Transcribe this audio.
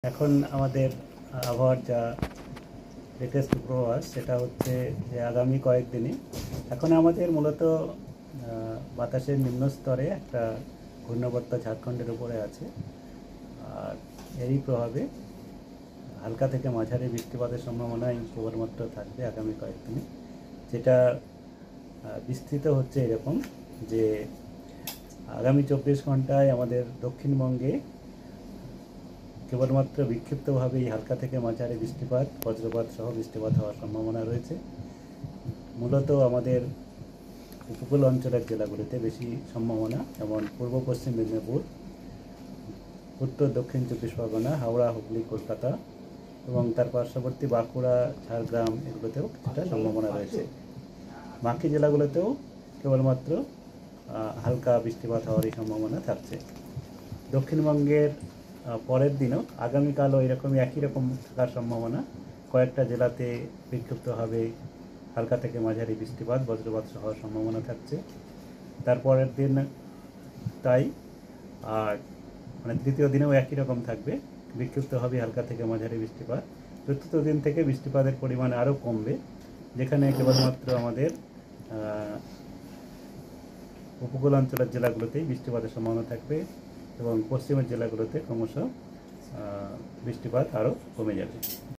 এখন আমাদের আবহাওয়ার যা লেটেস্ট পূর্বাভাস সেটা হচ্ছে যে আগামী কয়েকদিনে এখন আমাদের মূলত বাতাসের নিম্ন স্তরে একটা ঘূর্ণাবর্ত ঝাড়খণ্ডের উপরে আছে। আর এরই প্রভাবে হালকা থেকে মাঝারি বৃষ্টিপাতের সম্ভাবনাই কেবলমাত্র থাকবে আগামী কয়েকদিনে, যেটা বিস্তৃত হচ্ছে এরকম যে আগামী 24 ঘন্টায় আমাদের দক্ষিণবঙ্গে কেবলমাত্র বিক্ষিপ্তভাবেই হালকা থেকে মাঝারি বৃষ্টিপাত, বজ্রপাত সহ বৃষ্টিপাত হওয়ার সম্ভাবনা রয়েছে। মূলত আমাদের উপকূল অঞ্চলের জেলাগুলিতে বেশি সম্ভাবনা, যেমন পূর্ব পশ্চিম মেদিনীপুর, উত্তর দক্ষিণ 24 পরগনা, হাওড়া, হুগলি, কলকাতা এবং তার পার্শ্ববর্তী বাঁকুড়া, ঝাড়গ্রাম এগুলোতেও কিছুটা সম্ভাবনা রয়েছে। বাকি জেলাগুলোতেও কেবলমাত্র হালকা বৃষ্টিপাত হওয়ারই সম্ভাবনা থাকছে। দক্ষিণবঙ্গের পরের দিনও আগামীকালও এরকমই একই রকম থাকার সম্ভাবনা। কয়েকটা জেলাতে বিক্ষিপ্তভাবে হালকা থেকে মাঝারি বৃষ্টিপাত, বজ্রপাত সহ সম্ভাবনা থাকছে। তারপরের দিন তাই, আর তৃতীয় দিনেও একই রকম থাকবে, বিক্ষিপ্তভাবে হালকা থেকে মাঝারি বৃষ্টিপাত। চতুর্থ দিন থেকে বৃষ্টিপাতের পরিমাণ আরও কমবে, যেখানে কেবলমাত্র আমাদের উপকূল অঞ্চলের জেলাগুলোতেই বৃষ্টিপাতের সম্ভাবনা থাকবে এবং পশ্চিমের জেলাগুলোতে ক্রমশ বৃষ্টিপাত আরও কমে যাবে।